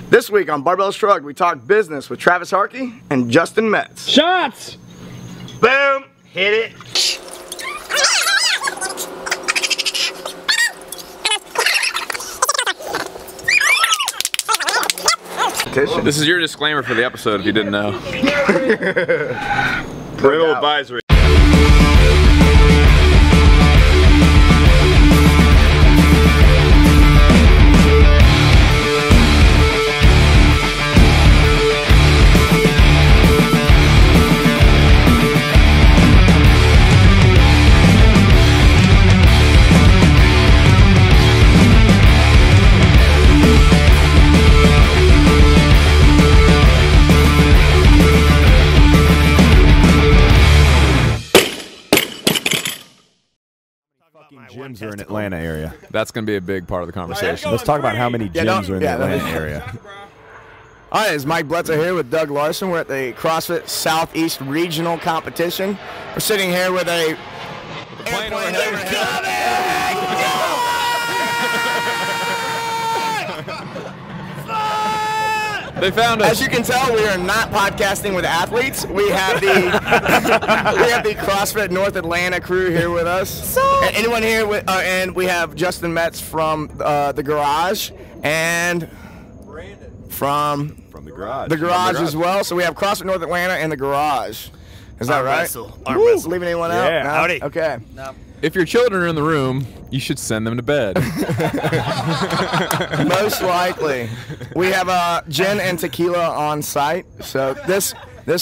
This week on Barbell Shrugged, we talk business with Travis Harkey and Justin Metz. Shots! Boom! Hit it. This is your disclaimer for the episode if you didn't know. Parental advisory. Gyms are in Atlanta area. That's going to be a big part of the conversation. Let's talk about how many gyms are in the Atlanta area. All right, it's Mike Bletzer here with Doug Larson. We're at the CrossFit Southeast Regional Competition. We're sitting here with a plane airplane They found us. As you can tell, we are not podcasting with athletes. We have the CrossFit North Atlanta crew here with us. And anyone here with, and we have Justin Metz from the garage and from the garage. The garage as well. So we have CrossFit North Atlanta and the garage. Is that right? Arm wrestle. Leaving anyone out? Yeah. No? Howdy. Okay. No. If your children are in the room, you should send them to bed. Most likely. We have gin and tequila on site. So this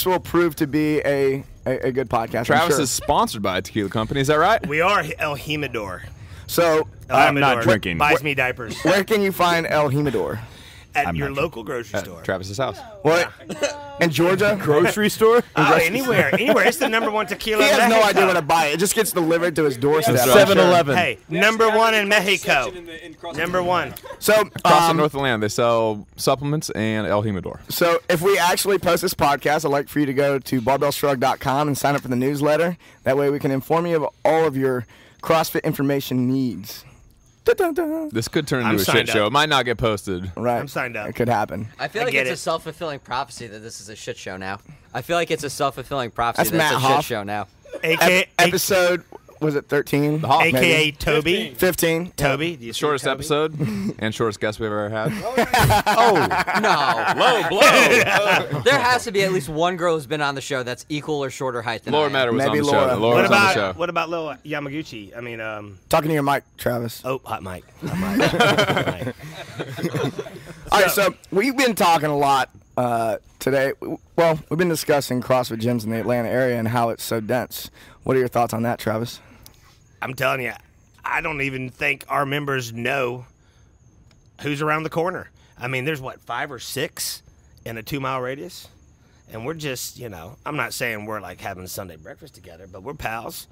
will prove to be a good podcast. Travis is sponsored by a tequila company. Is that right? We are El Jimador. So I'm not drinking. Buys me diapers. where can you find El Jimador? At your local grocery store. Travis's house. What? In Georgia? Grocery store? Oh, anywhere. It's the #1 tequila He in has no Mexico. idea where to buy it. It just gets delivered to his doorstep. That's I'm right. sure. 7-Eleven. Hey, #1 in Mexico. #1. So, CrossFit North Atlanta. They sell supplements and El Jimador. so if we actually post this podcast, I'd like for you to go to barbellshrugged.com and sign up for the newsletter. That way we can inform you of all of your CrossFit information needs. Dun-dun-dun. This could turn I'm into a signed shit show. up. It might not get posted. Right. I'm signed up. It could happen. I feel I like get it's it. a self-fulfilling prophecy that this is a shit show now. I feel like it's a self-fulfilling prophecy That's that it's Matt a Hoff. shit show now. Episode, was it 13? Hoff, AKA Toby. 15. Toby. Do you see Shortest Toby? episode and shortest guest we've ever had. No. Low blow. There has to be at least one girl who's been on the show that's equal or shorter height than I Laura am. Matter was Maybe on the Laura. show. Laura What was on the show. about Lil Yamaguchi? I mean, Talking to your mic, Travis. hot mic. Hot mic. All right, so we've been talking a lot today. Well, we've been discussing CrossFit gyms in the Atlanta area and how it's so dense. What are your thoughts on that, Travis? I'm telling you, I don't even think our members know who's around the corner. I mean, there's 5 or 6 in a 2-mile radius, and we're just, I'm not saying we're like having Sunday breakfast together, but we're pals.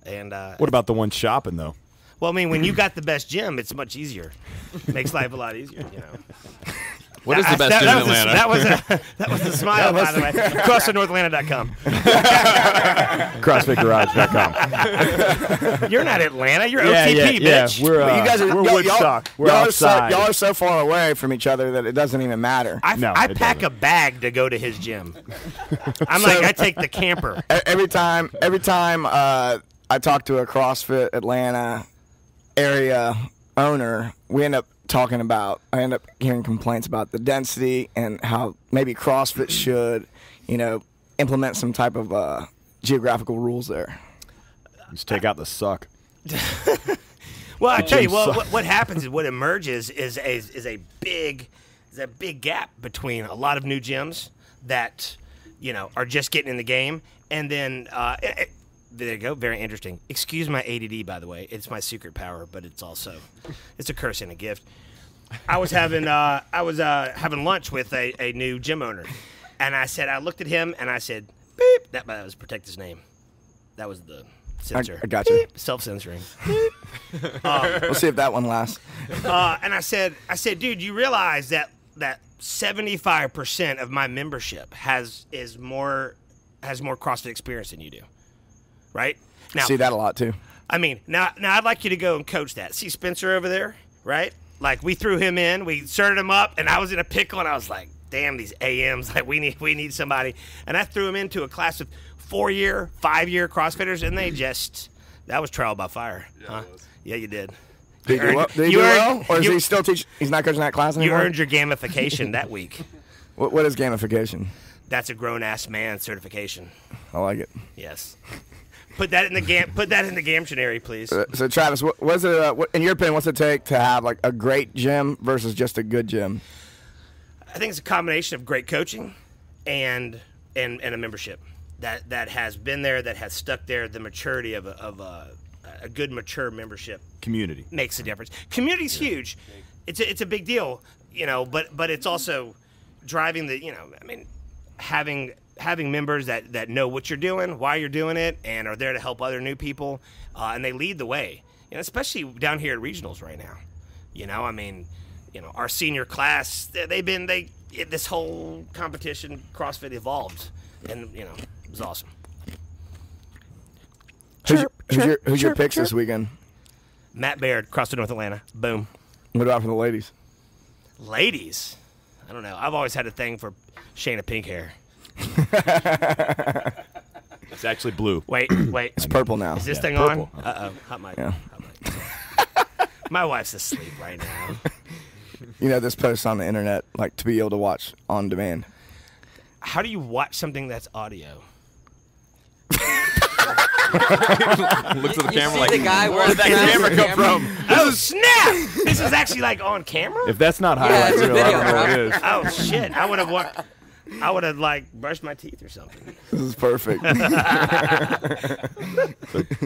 And What about the one shopping, though? well, I mean, when you got the best gym, it's much easier. Makes life a lot easier, What is the best gym in Atlanta? That was a smile, by the way. CrossFitNorthAtlanta.com. CrossFitGarage.com. You're not Atlanta. You're OTP, bitch. We're, You guys are, we're y'all- Woodstock. We're y'all outside. Y'all are so far away from each other that it doesn't even matter. I it pack doesn't. a bag to go to his gym. I take the camper. Every time I talk to a CrossFit Atlanta area owner, I end up hearing complaints about the density and how maybe CrossFit should, implement some type of geographical rules there. Just take out the suck. Well, I tell you, gym what happens is what emerges is a big gap between a lot of new gyms that are just getting in the game, and then there you go, very interesting. Excuse my ADD, by the way. It's my secret power, but it's a curse and a gift. I was having lunch with a new gym owner, and I looked at him and I said, beep. That was protect his name. That was the censor. I got you. Self-censoring. We'll see if that one lasts. And I said, dude, you realize that 75% of my membership has more CrossFit experience than you do, right? Now, See that a lot too. I mean, now I'd like you to go and coach that. See Spencer over there, right? Like, we threw him in, we started him up, and I was in a pickle, and I was like, damn, these AMs, like, we need somebody. And I threw him into a class of 4-year, 5-year CrossFitters, and that was trial by fire. Yeah, huh? Yeah, you did. Did he do well? Or is he still teaching? He's not coaching that class anymore? You earned your gamification that week. What is gamification? That's a grown-ass man certification. I like it. Yes. Put that in the Gamtionary, please. So Travis, what in your opinion, what's it take to have like a great gym versus just a good gym? I think it's a combination of great coaching and a membership that has been there, that has stuck there. The maturity of a good mature membership community makes a difference. Community's huge. It's a big deal, but it's also driving having members that know what you're doing, why you're doing it, and are there to help other new people, and they lead the way. Especially down here at regionals right now. Our senior class, this whole competition, CrossFit evolved, and it was awesome. Who's your picks this weekend? Matt Baird, CrossFit North Atlanta. Boom. What about for the ladies? Ladies? I don't know. I've always had a thing for Shayna Pink hair. It's actually blue. Wait. It's purple now. Is this thing purple. on? Uh-oh. Hot mic. Yeah. Hot mic. My wife's asleep right now. This post on the internet, like to be able to watch on demand. How do you watch something that's audio? Looks at the camera like, the guy where did that camera come from? Oh, snap! This is actually like on camera? If that's not Yeah, highlight it's a reel, I video, don't know what bro. it is. Oh, shit. I would have like brushed my teeth or something. This is perfect.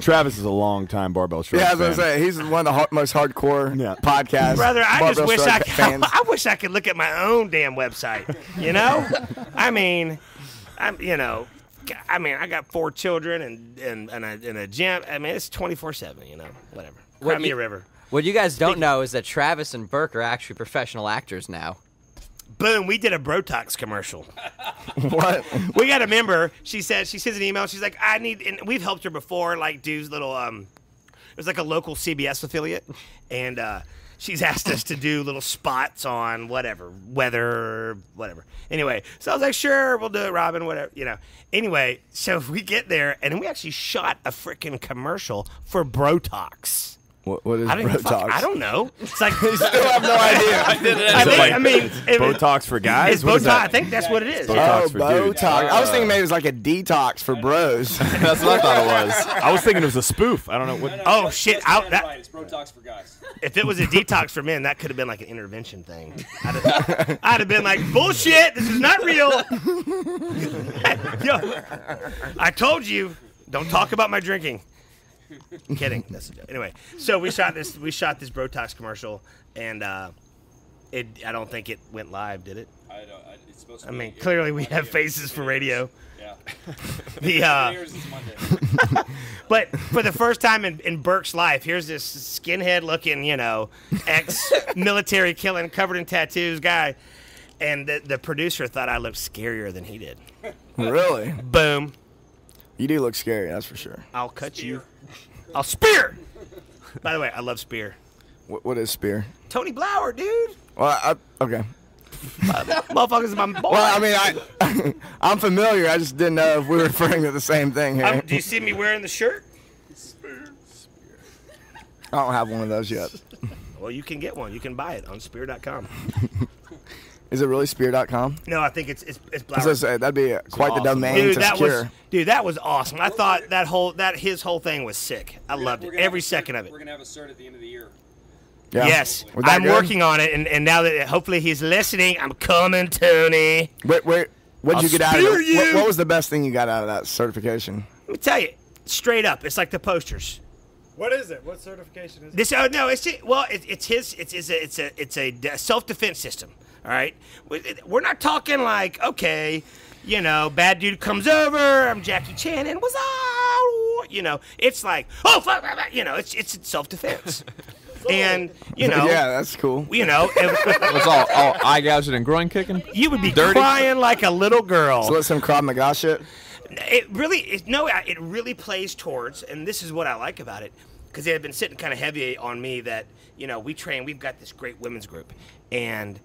Travis is a long-time Barbell Shrugged Yeah, I was fan. gonna say he's one of the most hardcore podcasts. Brother, I just Barbell wish Shrugged fans. I wish I could look at my own damn website. I got 4 children and a gym. It's 24/7. Whatever. Cry me a river. What you guys don't know is that Travis and Burke are actually professional actors now. Boom, we did a Brotox commercial. What? We got a member. She sends an email. She's like, and we've helped her before, like do little it was like a local CBS affiliate, and she's asked us to do little spots on whatever, weather, whatever. Anyway, so I was like, sure, we'll do it, Robin, whatever, Anyway, so we get there, and we actually shot a freaking commercial for Brotox. What is Brotox? I don't know. It's like I still have no idea. Botox for guys? It's What is Botox. that? I think that's what it is. Botox for dudes. Botox. I was thinking maybe it was like a detox for bros. That's what I thought it was. I was thinking it was a spoof. I don't know what. Oh, shit. It's Botox for guys. If it was a detox for men, that could have been like an intervention thing. I'd have been like, bullshit, this is not real. Yo, I told you, don't talk about my drinking. I'm kidding. That's a joke. Anyway, so we shot this Brotox commercial, and I don't think it went live, did it? It's supposed to be. Clearly we have faces for radio. Yeah. But for the first time in Burke's life, here's this skinhead-looking, ex-military killing, covered in tattoos guy, and the producer thought I looked scarier than he did. Really? Boom. You do look scary, that's for sure. I'll cut you. I'll spear. By the way, I love spear. What is spear? Tony Blauer, dude. Well, okay. Motherfuckers, my boy. Well, I'm familiar. I just didn't know if we were referring to the same thing here. Do you see me wearing the shirt? I don't have one of those yet. Well, you can get one. You can buy it on spear.com. Is it really spear.com? No, I think it's I was Blauer. gonna say, that'd be quite the domain Dude, to that secure. that was awesome. I thought his whole thing was sick. I loved it. Every second of it. We're going to have a cert at the end of the year. Yeah. Yes, Was that I'm good? working on it, and now that hopefully he's listening, I'm coming, Tony. What'd you get out of spear it? you! What was the best thing you got out of that certification? Let me tell you, straight up, it's like the posters. What is it? What certification is it? This it's a self-defense system. All right, we're not talking like, okay, bad dude comes over, I'm Jackie Chan, and it's like, oh fuck, it's self-defense. And yeah, that's cool. It's all eye gouging and groin kicking. You would be Dirty. crying like a little girl. So let's some Krav Maga shit. It really plays towards, and this is what I like about it, because it had been sitting kind of heavy on me that we've got this great women's group, and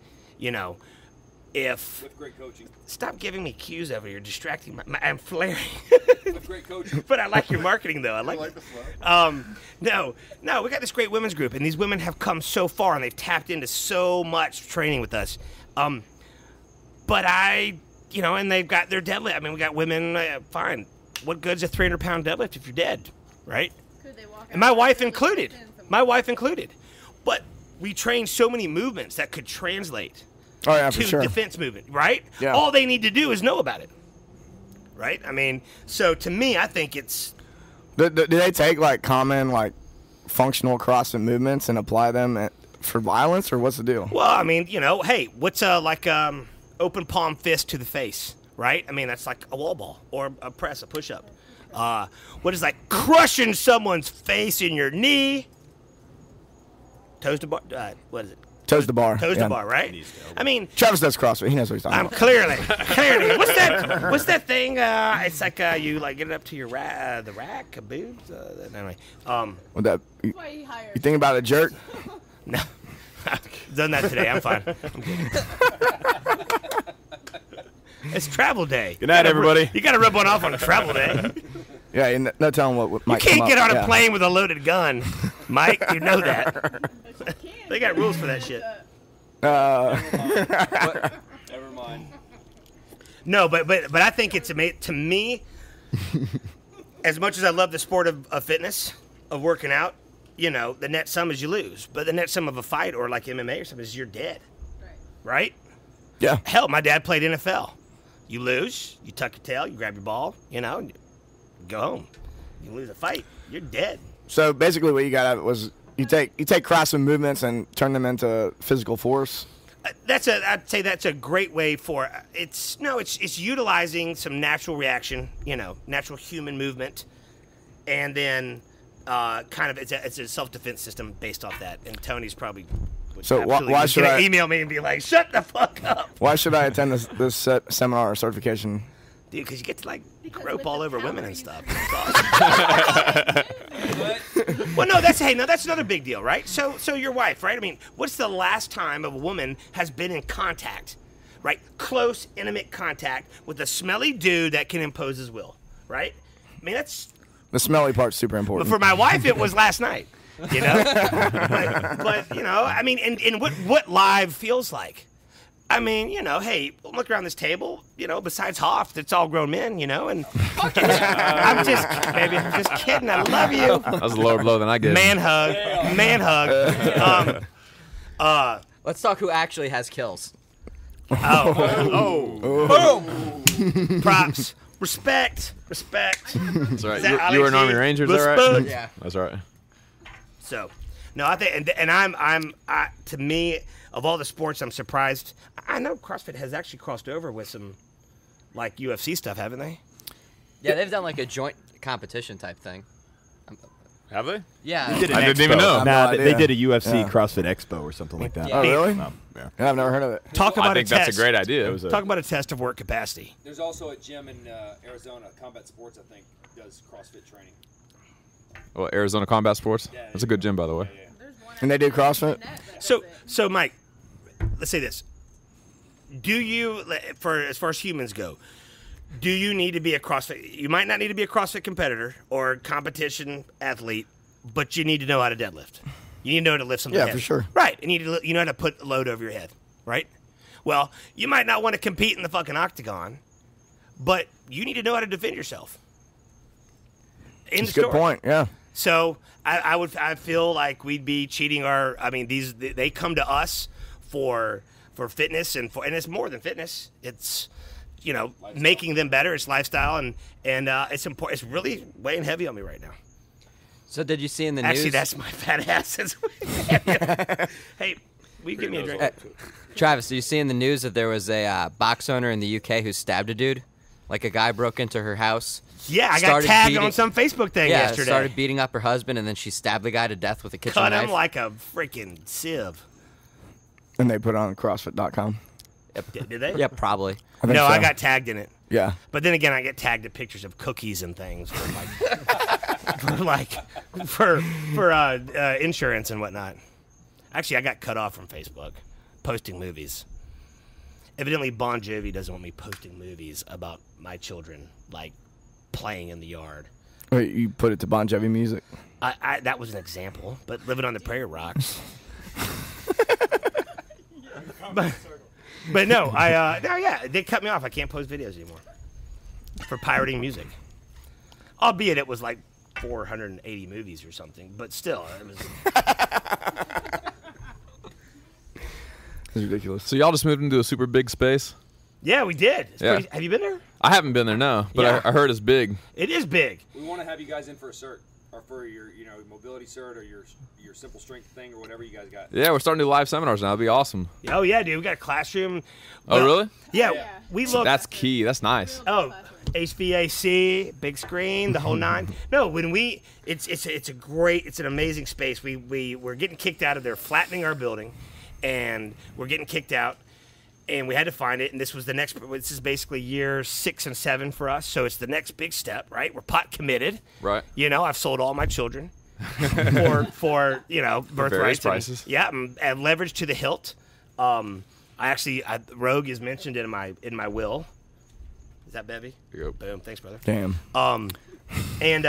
if With great coaching. stop giving me cues over here, distracting I'm flaring. With great coaching. But I like your marketing though. I like the flow. No, we got this great women's group, and these women have come so far, and they've tapped into so much training with us. But and they've got their deadlift. I mean, we got women. Fine, what good's a 300-pound deadlift if you're dead, right? Could they walk And my out wife and included. My wife included. But we train so many movements that could translate Oh yeah, for to sure. defense movement, right? Yeah. All they need to do is know about it, right? I mean, so to me, I think it's Do they take like common like functional CrossFit movements and apply them for violence, or what's the deal? well, I mean, hey, what's open palm fist to the face, right? I mean, that's like a wall ball or a press, a push up. What is like crushing someone's face in your knee? Toes to bar. What is it? Toes to bar. Toes yeah. to bar, right? I mean, Travis does CrossFit. He knows what he's talking I'm about. clearly. What's that thing? It's like you like get it up to your the rack, boobs. Anyway, With that, you Why he hired. think about a jerk? no, done that today. I'm fine. I'm good. It's travel day. Good night, everybody. You got to rub one off on a travel day. Yeah, and no telling what You might come can't up. get on a Yeah. plane with a loaded gun, Mike. You know that. But you can. They got rules for that shit. Never mind. No, but I think it's amazing to me. As much as I love the sport of fitness, of working out, the net sum is you lose. But the net sum of a fight or like MMA or something is you're dead, right? Yeah. Hell, my dad played NFL. You lose, you tuck your tail, you grab your ball, and go home. You lose a fight, you're dead. So basically, what you got out of it was you take CrossFit movements and turn them into physical force. I'd say that's a great way for it's utilizing some natural reaction, natural human movement, and then it's a self-defense system based off that. And Tony's probably So why should I email me and be like, shut the fuck up, Why should I attend this seminar or certification? dude? Because you get to like Because grope with all the over power women and you- stuff. It's awesome. Well, no, that's another big deal, right? So your wife, right? I mean, what's the last time a woman has been in contact, right? Close, intimate contact with a smelly dude that can impose his will, right? I mean, that's. The smelly part's super important. But for my wife, it was last night, but I mean, and what live feels like. I mean, hey, look around this table, besides Hoff, it's all grown men, and I'm just kidding. I love you. That was a lower blow than I get. Man hug. Let's talk who actually has kills. Props. Respect. That's right. Is that You were an Alexi? Army Ranger, is that right? Respect. Yeah. That's right. So, no, I think, and to me, of all the sports, I'm surprised. I know CrossFit has actually crossed over with some, like UFC stuff, haven't they? Yeah, they've done like a joint competition type thing. Have they? Yeah. They did an I didn't expo. even know. I Nah, have no they idea. did a UFC Yeah. CrossFit Expo or something like that. Yeah. Oh, really? Yeah. Yeah, I've never heard of it. Talk about I think a test. that's a great idea. It was a- Talk about a test of work capacity. There's also a gym in Arizona, Combat Sports, I think, does CrossFit training. Well, Arizona Combat Sports. Yeah, That's a good gym, by the way. Yeah. There's one And they do CrossFit? So Mike, let's say this. Do you, as far as humans go, do you need to be a CrossFit? You might not need to be a CrossFit competitor or competition athlete, but you need to know how to deadlift. You need to know how to lift something Yeah, heavy. for sure. Right. And you know how to put a load over your head, right? Well, you might not want to compete in the fucking octagon, but you need to know how to defend yourself. That's a good point, yeah. So I feel like we'd be cheating our. I mean, they come to us for fitness and it's more than fitness. It's making them better. It's lifestyle and it's important. It's really weighing heavy on me right now. So did you see in the Actually, news? that's my fat ass. Hey, will you give me a drink? Travis, did you see in the news that there was a box owner in the UK who stabbed a dude? Like a guy broke into her house. Yeah, I got started tagged beating- on some Facebook thing Yeah, yesterday. started beating up her husband, and then she stabbed the guy to death with a kitchen Cut knife. him like a freaking sieve. And they put it on CrossFit.com. Did they? Yeah, probably. I think No, so. I got tagged in it. Yeah. But then again, I get tagged at pictures of cookies and things for for insurance and whatnot. Actually, I got cut off from Facebook posting movies. Evidently, Bon Jovi doesn't want me posting movies about my children, like, playing in the yard. Wait, you put it to Bon Jovi music? That was an example, but Living on the Prairie rocks. but no, they cut me off. I can't post videos anymore for pirating music. Albeit it was like 480 movies or something, but still, it was. It's ridiculous. So y'all just moved into a super big space? Yeah, we did. Yeah. Have you been there? I haven't been there, no, but Yeah. I heard it's big. It is big. We want to have you guys in for a cert, or for your, mobility cert, or your simple strength thing, or whatever you guys got. Yeah, we're starting to do live seminars now. That'd be awesome. Oh yeah, dude, we got a classroom. Oh, really? Yeah, we look. That's key. That's nice. Oh, HVAC, big screen, the whole nine. No, it's an amazing space. We're getting kicked out of there, flattening our building, and we're getting kicked out, and we had to find it. And this is basically year 6 and 7 for us. So it's the next big step, right? We're pot committed. Right. I've sold all my children for birthrights prices. and leverage to the hilt. Rogue is mentioned in my will. Is that Bevy? There you go. Boom. Thanks, brother. Damn. And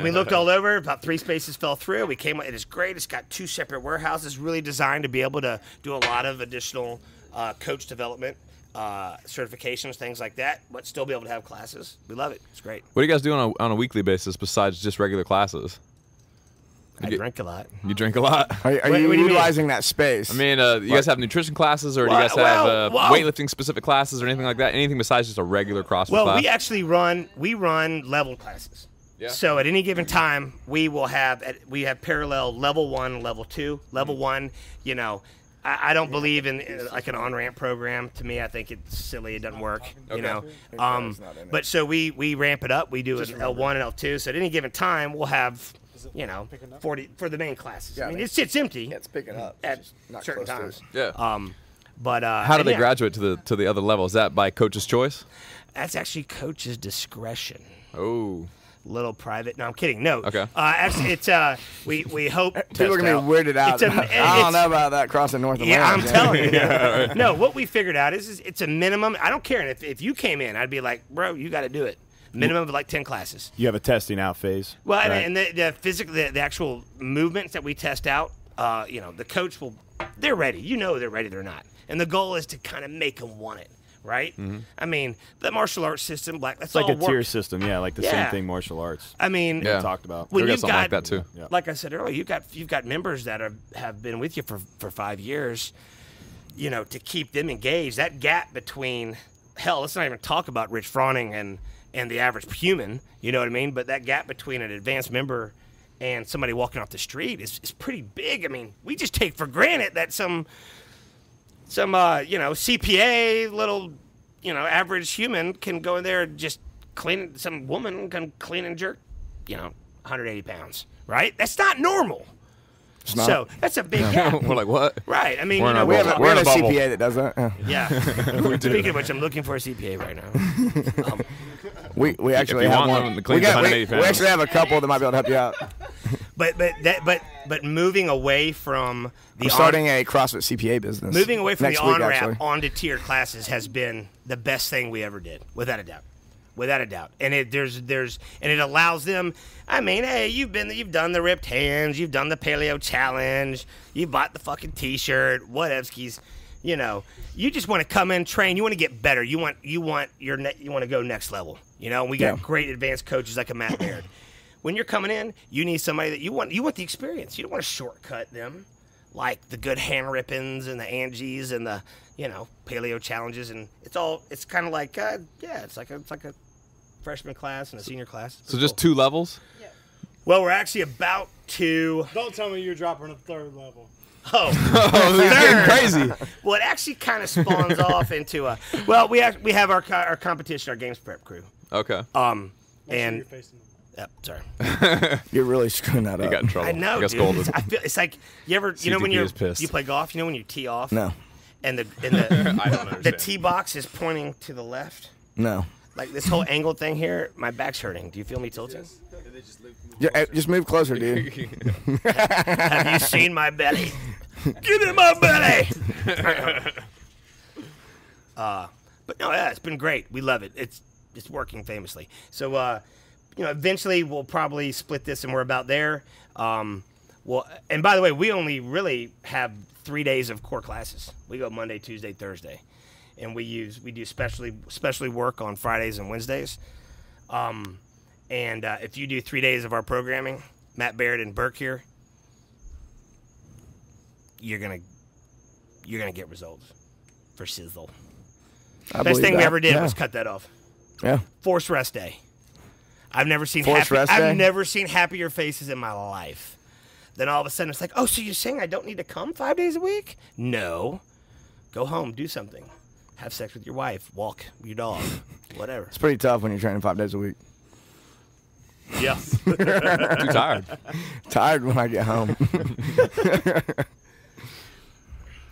we looked all over. About 3 spaces fell through. We came. It is great. It's got 2 separate warehouses, really designed to be able to do a lot of additional coach development, certifications, things like that, but still be able to have classes. We love it. It's great. What do you guys do on a weekly basis besides just regular classes? I drink a lot. You drink a lot? Are What do you you mean? utilizing that space? I mean, you guys have nutrition classes, or do you guys have well- weightlifting specific classes or anything like that? Anything besides just a regular CrossFit Well, class? we actually run level classes. Yeah. So at any given time, we have parallel level 1, level 2. Level 1, I don't believe in like an on-ramp program. To me, I think it's silly. It doesn't work. But so we ramp it up. We do an L1 and L2. So at any given time, we'll have 40 for the main classes. Yeah, I mean, it sits empty Yeah, it's picking up. at It's not certain close to times. it. Yeah. How do they graduate to the other level? Is that by coach's choice? That's actually coach's discretion. Oh. Little private. No, I'm kidding. No. Okay. Actually, it's we hope. People are gonna be weirded out. I don't know about that crossing North Atlantic. Yeah, I'm telling you. right. No, what we figured out is it's a minimum. I don't care. And if you came in, I'd be like, bro, you got to do it. Minimum of like 10 classes. You have a testing out phase. Well, right? and the actual movements that we test out, the coach they're ready. They're ready. They're not. And the goal is to kind of make them want it. Right? Mm-hmm. I mean, the martial arts system, that's it's like all a tier system, like the same thing martial arts. I mean, Yeah. Talked about. when We got you've something got like that too. Yeah. like I said earlier, you've got members that have been with you for 5 years. To keep them engaged, that gap between let's not even talk about Rich Froning and the average human. You know what I mean? But that gap between an advanced member and somebody walking off the street is pretty big. I mean, we just take for granted that some CPA little. Average human can go in there and just clean. Some woman can clean and jerk, 180 pounds, right? That's not normal. It's not. So that's a big gap. We're like, what? Right. I mean, We're in our we have a, bubble. we have We're a in a bubble. CPA that does that. Yeah. Yeah. Speaking of which, I'm looking for a CPA right now. We actually you have want one. one that We, cleans got, 180 we pounds. actually have a couple that might be able to help you out. But moving away from the We're starting a CrossFit CPA business. moving away from next the week, on-ramp actually. onto tier classes has been the best thing we ever did, without a doubt. And it allows them. I mean, hey, you've done the ripped hands, you've done the paleo challenge, you bought the fucking T-shirt, whatevskis. You just want to come in, train. You want to get better. You want to go next level. We got great advanced coaches like a Matt Baird. When you're coming in, you need somebody that you want the experience. You don't want to shortcut them like the good hand rippings and the Angies and the paleo challenges, and it's kind of like it's like a freshman class and a senior class. So just 2 levels? Well, we're actually about to. Don't tell me you're dropping a 3rd level. Oh, This is getting crazy. well, it actually kind of spawns off into a. Well, we have our competition, our games prep crew. Okay. Make sure And you're facing them. yep, sorry. You're really screwing that You up. got in trouble. I know, You got dude. scolded. I feel it's like you ever, when CTP is pissed. you play golf, when you tee off, No. and the I don't understand. the tee box is pointing to the left. No. Like this whole angled thing here, my back's hurting. Do you feel me tilting? Just move closer, dude. Have you seen my belly? Get in my belly. But no, yeah, it's been great. We love it. It's working famously. So, eventually we'll probably split this, and we're about there. Well, and by the way, we only really have 3 days of core classes. We go Monday, Tuesday, Thursday, and we do specially work on Fridays and Wednesdays. And if you do 3 days of our programming, Matt Baird and Burke here, you're gonna get results for sizzle. Best thing we ever did was cut that off. Yeah. Forced rest day. I've never seen happier faces in my life. Then all of a sudden it's like, oh, so you're saying I don't need to come 5 days a week? No. Go home, do something. Have sex with your wife, walk your dog, whatever. It's pretty tough when you're training 5 days a week. Yeah. Too tired. Tired when I get home.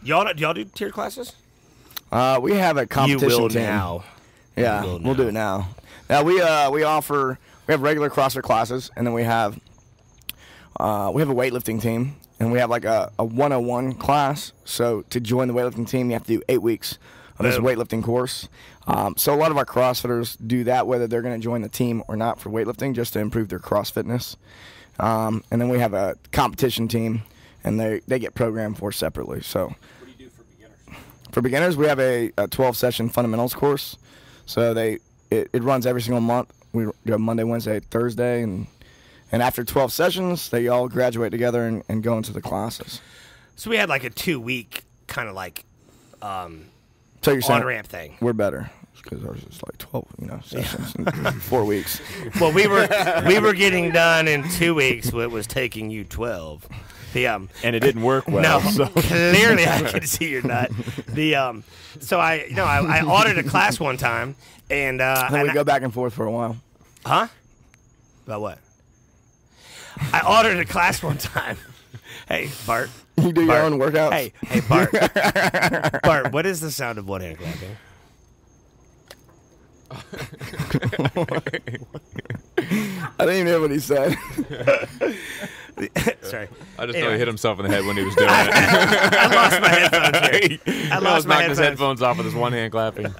Y'all do tiered classes? We have a competition You will team. now. Yeah, we'll do it now. Now we have regular CrossFit classes, and then we have a weightlifting team, and we have like a 101 class. So to join the weightlifting team, you have to do 8 weeks of this weightlifting course. So a lot of our CrossFitters do that, whether they're going to join the team or not for weightlifting, just to improve their cross fitness. And then we have a competition team, and they get programmed for separately. So What do you do for beginners? for beginners, we have a 12-session fundamentals course. So it runs every single month. We go Monday, Wednesday, Thursday, and after 12 sessions, they all graduate together and go into the classes. So we had like a 2-week kind of like So you're saying on-ramp thing. we're better because ours is like 12, sessions in 4 weeks. Well, we were getting done in 2 weeks. What was taking you 12? And it didn't work well. No, So. clearly I could see you're not. So I ordered a class one time, and And we go back and forth for a while. Huh? About what? I ordered a class one time. Hey, Bart. You do your own workouts? Hey, Bart. Bart, what is the sound of one-hand clapping? I didn't even hear what he said. Sorry. I just know he hit himself in the head when he was doing it. I lost my headphones here. I lost my knocked his headphones. headphones off with his one hand clapping.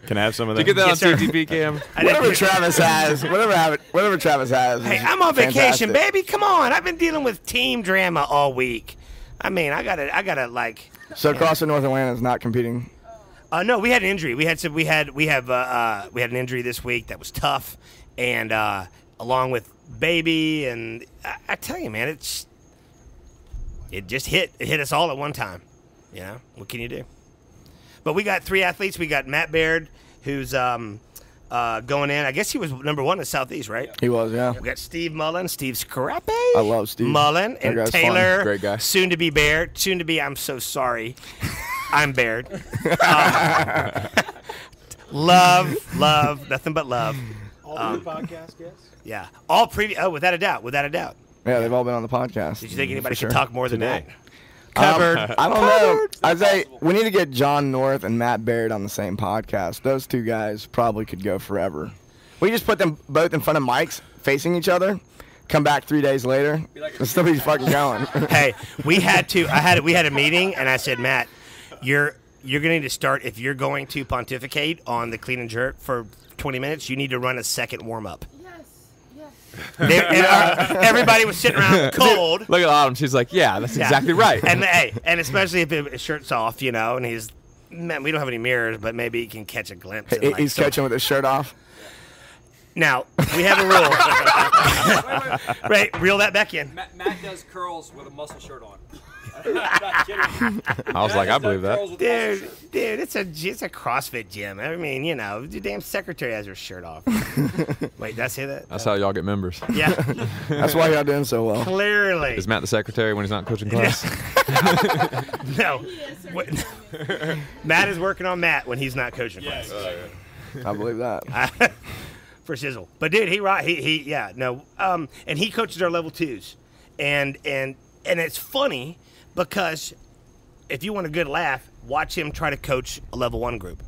Can I have some of that? Did you get that Yes, on sir. CTP cam? Whatever Travis has, whatever Travis has. Hey, is I'm on vacation, fantastic. baby. Come on. I've been dealing with team drama all week. I mean, I gotta like. So CrossFit North Atlanta is not competing. No, we had an injury. We had an injury this week that was tough, and along with baby, and I tell you, man, it just hit us all at one time. What can you do? But we got 3 athletes. We got Matt Baird, who's going in. I guess he was number 1 in the Southeast, right? He was, yeah. We got Steve Mullen, Steve Scarape. I love Steve. Mullen, That and guy's Taylor, fun. Great guy. soon to be Baird. Soon to be, I'm so sorry. I'm Baird. Love, nothing but love. All the new podcast guests. Yeah. All previous. Oh, without a doubt. Yeah, they've all been on the podcast. Did you think anybody For sure. could talk more than Today. that? Covered. I don't know. I'd say we need to get John North and Matt Baird on the same podcast. Those two guys probably could go forever. We just put them both in front of mics, facing each other. Come back 3 days later, and still be fucking going. Hey, we had a meeting, and I said, Matt, you're gonna need to start, if you're going to pontificate on the clean and jerk for 20 minutes, you need to run a second warm up. Everybody was sitting around cold. Look at Autumn. She's like, yeah, that's exactly right. And especially if his shirt's off, and he's, man, we don't have any mirrors, but maybe he can catch a glimpse. And, He's catching with his shirt off. Now, we have a rule. Right, reel that back in. Matt does curls with a muscle shirt on. I'm not kidding. I was like, I believe that. Dude, it's a CrossFit gym. I mean, the damn secretary has her shirt off. Wait, did I say that? That's how y'all get members. Yeah, That's why y'all doing so well. clearly. Is Matt the secretary when he's not coaching class? No. Matt is working on Matt when he's not coaching class. I believe that. For Sizzle. But dude, and he coaches our level 2s. And it's funny because if you want a good laugh, watch him try to coach a level 1 group.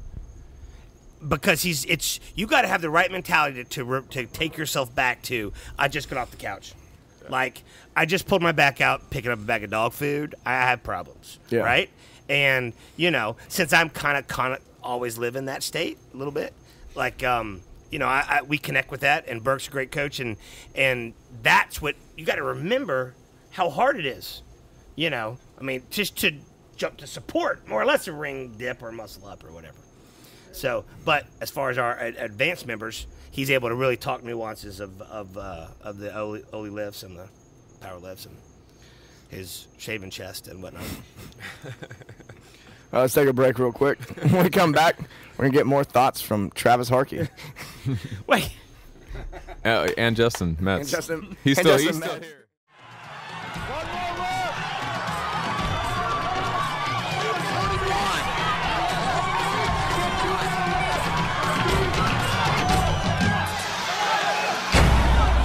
Because you got to have the right mentality to take yourself back to, I just got off the couch. Like, I just pulled my back out picking up a bag of dog food. I have problems, right? And, you know, since I'm kind of always live in that state a little bit, like, you know, we connect with that, and Burke's a great coach, and that's what you got to remember how hard it is. You know, I mean, just to jump to support more or less a ring dip or muscle up or whatever. So, but as far as our advanced members, he's able to really talk nuances of the Oli lifts and the power lifts and his shaven chest and whatnot. Let's take a break real quick. When we come back, we're going to get more thoughts from Travis Harkey. Wait. And Justin Metz. And Justin, he's and still Justin here. Metz.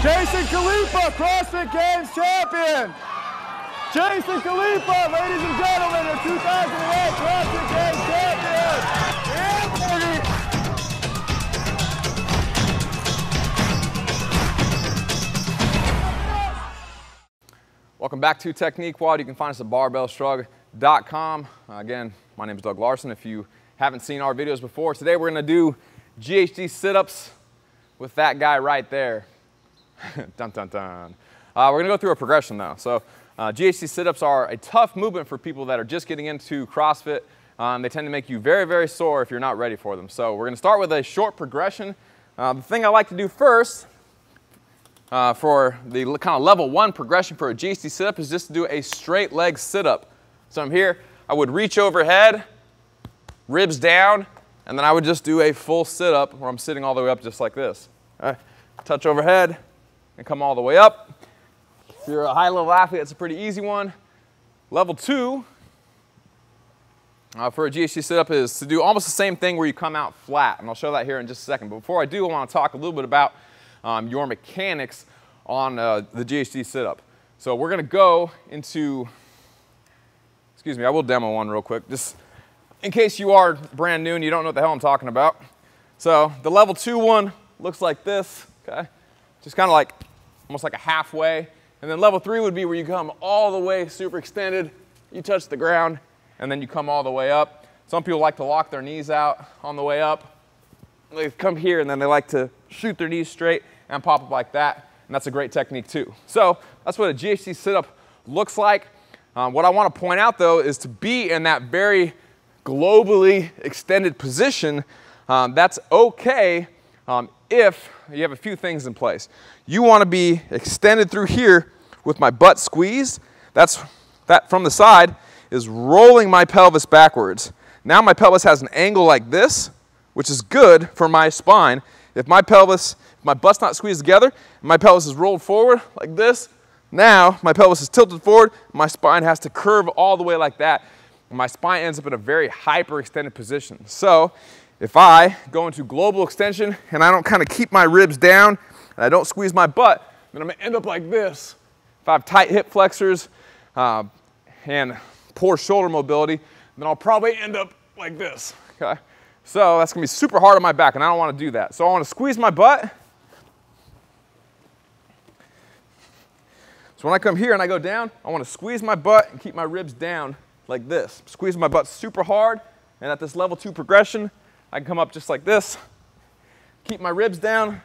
Jason Khalifa, CrossFit Games champion. Jason Khalifa, ladies and gentlemen, the 2008 CrossFit Games champion. Yeah, Welcome back to Technique Wad. You can find us at barbellshrugged.com. Again, my name is Doug Larson. If you haven't seen our videos before, today we're going to do GHD sit-ups with that guy right there. Dun, dun, dun. We're going to go through a progression though. So GHD sit-ups are a tough movement for people that are just getting into CrossFit. They tend to make you very, very sore if you're not ready for them. So we're going to start with a short progression. The thing I like to do first for the kind of level 1 progression for a GHD sit-up is just to do a straight leg sit-up. So I'm here, I would reach overhead, ribs down, and then I would just do a full sit-up where I'm sitting all the way up just like this. Touch overhead and come all the way up. If you're a high-level athlete, it's a pretty easy one. Level 2 for a GHD sit-up is to do almost the same thing where you come out flat, and I'll show that here in just a second. But before I do, I want to talk a little bit about your mechanics on the GHD sit-up. So we're going to go into, excuse me, I will demo one real quick, just in case you are brand new and you don't know what the hell I'm talking about. So the level 2 one looks like this, okay? Just kind of like, almost like a halfway. And then level 3 would be where you come all the way super extended, you touch the ground, and then you come all the way up. Some people like to lock their knees out on the way up. They come here and then they like to shoot their knees straight and pop up like that. And that's a great technique too. So that's what a GHD sit-up looks like. What I want to point out though is to be in that very globally extended position. That's okay if you have a few things in place. You want to be extended through here with my butt squeezed. That from the side is rolling my pelvis backwards. Now my pelvis has an angle like this, which is good for my spine. If my butt's not squeezed together, and my pelvis is rolled forward like this, now my pelvis is tilted forward, my spine has to curve all the way like that, and my spine ends up in a very hyperextended position. So if I go into global extension and I don't kind of keep my ribs down and I don't squeeze my butt, then I'm going to end up like this. If I have tight hip flexors and poor shoulder mobility, then I'll probably end up like this, okay? So that's going to be super hard on my back, and I don't want to do that. So I want to squeeze my butt. So when I come here and I go down, I want to squeeze my butt and keep my ribs down like this. Squeeze my butt super hard, and at this level 2 progression, I can come up just like this. Keep my ribs down.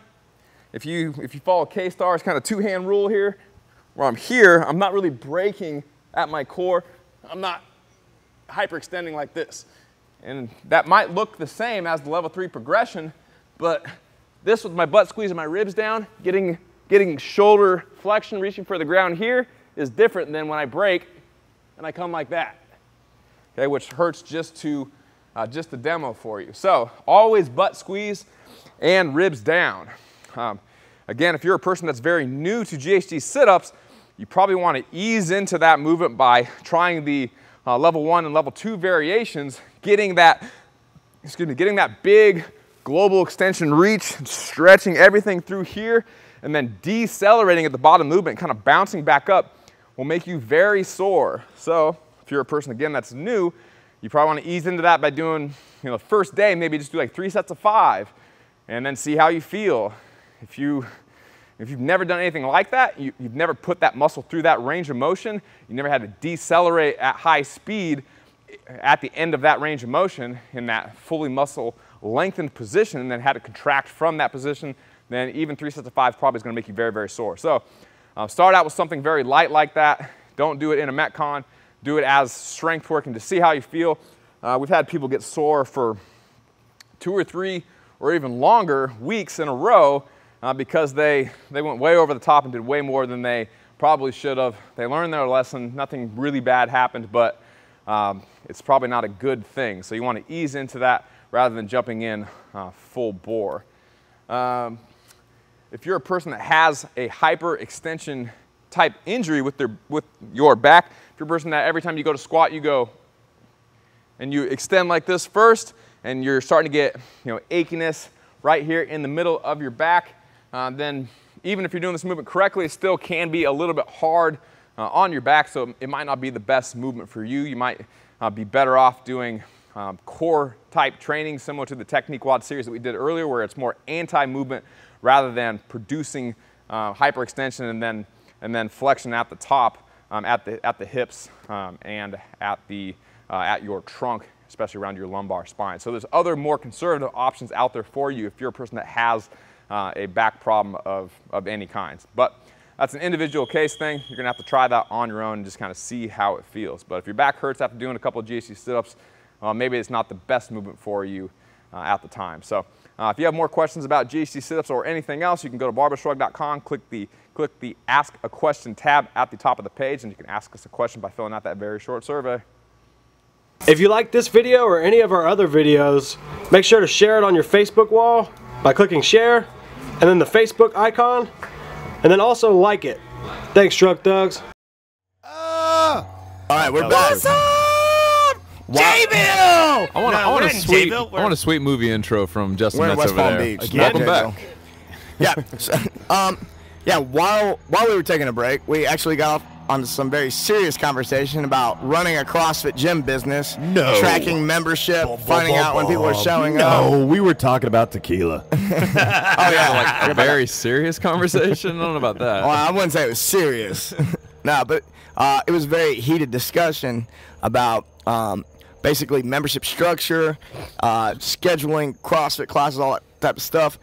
If you follow K-Star's kind of 2-hand rule here, where I'm here, I'm not really breaking at my core. I'm not hyperextending like this. And that might look the same as the level 3 progression, but this with my butt squeezing my ribs down, getting shoulder flexion, reaching for the ground here is different than when I break and I come like that, okay, which hurts just the demo for you. So always butt squeeze and ribs down. Again, if you're a person that's very new to GHD sit-ups, you probably want to ease into that movement by trying the level 1 and level 2 variations, getting that big global extension reach, stretching everything through here, and then decelerating at the bottom movement, kind of bouncing back up, will make you very sore. So if you're a person, again, that's new, you probably want to ease into that by doing, the first day, maybe just do like 3 sets of 5, and then see how you feel. If If you've never done anything like that, you've never put that muscle through that range of motion, you never had to decelerate at high speed at the end of that range of motion in that fully muscle lengthened position and then had to contract from that position, then even 3 sets of 5 probably is going to make you very, very sore. So start out with something very light like that. Don't do it in a Metcon. Do it as strength work and to see how you feel. We've had people get sore for 2 or 3 or even longer weeks in a row because they went way over the top and did way more than they probably should have. They learned their lesson. Nothing really bad happened, but it's probably not a good thing. So you want to ease into that rather than jumping in full bore. If you're a person that has a hyperextension type injury with your back, if you're a person that every time you go to squat, you go and you extend like this first, and you're starting to get achiness right here in the middle of your back, then even if you're doing this movement correctly, it still can be a little bit hard on your back, so it might not be the best movement for you. You might be better off doing core type training similar to the Technique WOD series that we did earlier, where it's more anti-movement rather than producing hyperextension and then flexion at the top, at the hips, and at your trunk, especially around your lumbar spine. So there's other more conservative options out there for you if you're a person that has a back problem of any kind. But that's an individual case thing. You're gonna have to try that on your own and just kind of see how it feels. But if your back hurts after doing a couple of GHC sit-ups, maybe it's not the best movement for you at the time. So if you have more questions about GHC sit-ups or anything else, you can go to barbellshrugged.com, click the Ask a Question tab at the top of the page, and you can ask us a question by filling out that very short survey. If you like this video or any of our other videos, make sure to share it on your Facebook wall by clicking share, and then the Facebook icon, and then also like it. Thanks, Shrug Thugs. All right, we're back. What's up, J-Bill? I want a sweet movie intro from Justin We're in Metz West over Palm there. Beach. Welcome Okay, back. Yeah. While we were taking a break, we actually got off onto some very serious conversation about running a CrossFit gym business, tracking membership, finding out when people are showing up. No, we were talking about tequila. Oh yeah, Like a very serious conversation? I don't know about that. Well, I wouldn't say it was serious. No, but it was a very heated discussion about basically membership structure, scheduling CrossFit classes, all that type of stuff.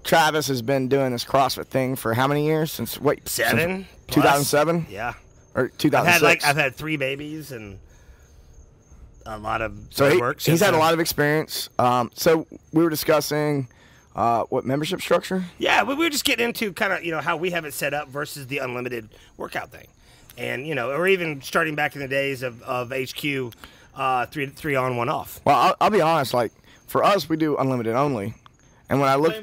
Travis has been doing this CrossFit thing for how many years? Since what? 7? 2007? Yeah. Or 2006? I've had 3 babies and a lot of So work. he's had a lot of experience. So we were discussing what membership structure? Yeah, we were just getting into kind of how we have it set up versus the unlimited workout thing, and or even starting back in the days of HQ, 3 on 1 off. Well, I'll be honest. Like for us, we do unlimited only. And when I look,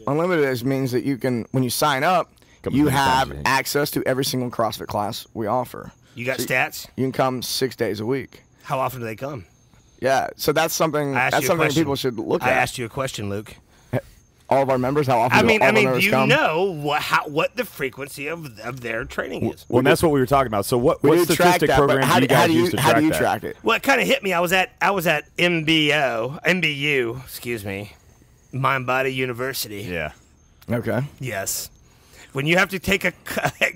unlimited means that you can, when you sign up, you have access to every single CrossFit class we offer. You got stats? You can come 6 days a week. How often do they come? Yeah, so that's something people should look at. I asked you a question, Luke. All of our members, how often? Do you know what the frequency of their training is? Well, that's what we were talking about. So what statistic program do you guys use to track that? How do you track it? Well, it kind of hit me. I was at MBU, excuse me, Mind Body University. Yeah. Okay. Yes. When you have to you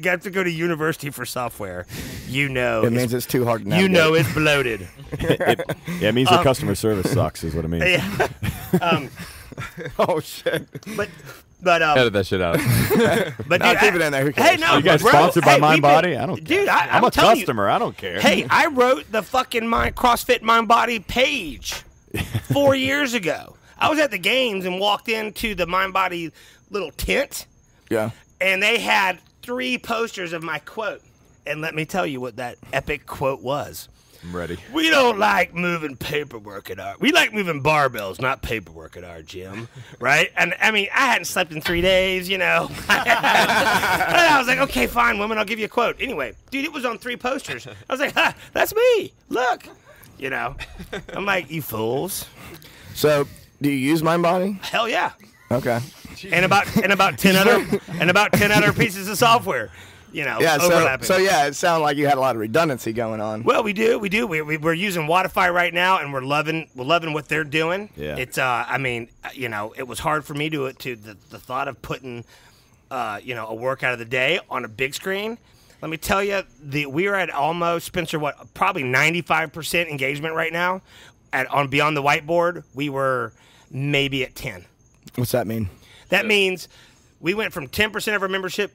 have to go to university for software, it means it's too hard to navigate. It's bloated. It means the customer service sucks, is what it means. Yeah. Oh shit! But edit that shit out. But I'll keep it in there. Who cares? Hey, no, you guys bro, sponsored by hey, Mind Body? I don't care. Dude, I'm a customer. I don't care. Hey, I wrote the fucking CrossFit Mind Body page 4 years ago. I was at the games and walked into the Mind Body little tent. Yeah. And they had 3 posters of my quote. And let me tell you what that epic quote was. I'm ready. We don't like moving paperwork at we like moving barbells, not paperwork at our gym, right? And I mean, I hadn't slept in 3 days, And I was like, okay, fine, woman, I'll give you a quote. Anyway, dude, it was on 3 posters. I was like, that's me. Look, I'm like, you fools. So, do you use Mind Body? Hell yeah. Okay. And about 10 other pieces of software. Overlapping. So it sounded like you had a lot of redundancy going on. Well, we do. We're using Wodify right now, and we're loving what they're doing. Yeah. It's it was hard for me to the thought of putting a workout of the day on a big screen. Let me tell you, we are at almost, Spencer, probably 95% engagement right now. On Beyond the Whiteboard, we were maybe at 10. What's that mean? That means we went from 10% of our membership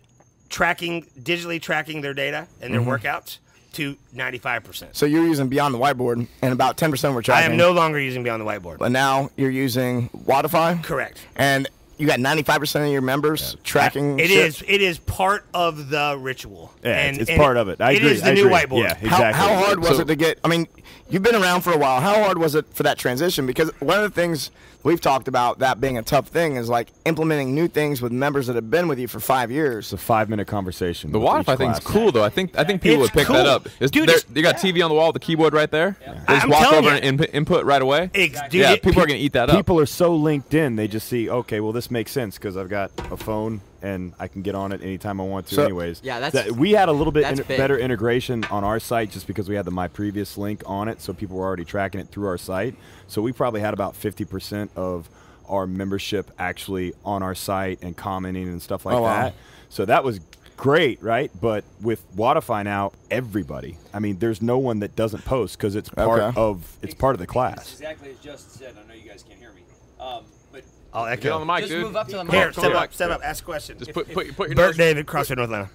digitally tracking their data and their workouts to 95%. So you're using Beyond the Whiteboard, and about 10% were tracking. I am no longer using Beyond the Whiteboard. But now you're using Wodify? Correct. And you got 95% of your members tracking. It is part of the ritual. Yeah, it's part of it. I agree. It is the new whiteboard. Yeah, exactly. How hard was it to get? I mean, you've been around for a while. How hard was it for that transition? Because one of the things we've talked about that being a tough thing is like implementing new things with members that have been with you for 5 years. It's a 5-minute conversation. The Wi-Fi thing's cool though. I think people would pick that up. You got TV on the wall with the keyboard right there. Yeah. They just walk over and input right away. People are gonna eat that up. People are so linked in. They just see, okay, well this makes sense because I've got a phone and I can get on it anytime I want to. So, anyways, we had a little bit better integration on our site just because we had the My Previous link on it, so people were already tracking it through our site. So we probably had about 50% of our membership actually on our site and commenting and stuff like that. So that was great, right? But with Wodify now, everybody. I mean, there's no one that doesn't post because it's part of the class. That's exactly as Justin said. I know you guys can't hear me, but I'll echo. Get on the mic, Just dude. move up to the mic. Here, step up, ask a question. Just put your Bert nose. David, CrossFit North Atlanta.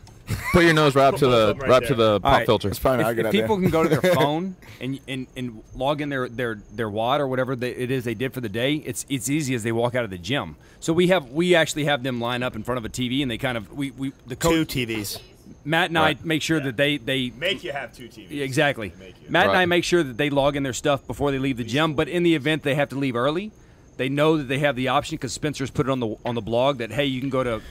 Put your nose right up to the pop filter. It's probably not a good If idea. people can go to their phone and log in their WOD or whatever it is they did for the day, it's easy as they walk out of the gym. So we actually have them line up in front of a TV and they kind of the coach, 2 TVs. Matt and I make sure that they Make you have 2 TVs. exactly. Matt and I make sure that they log in their stuff before they leave the gym. But in the event they have to leave early, they know that they have the option because Spencer's put it on the blog that hey, you can go to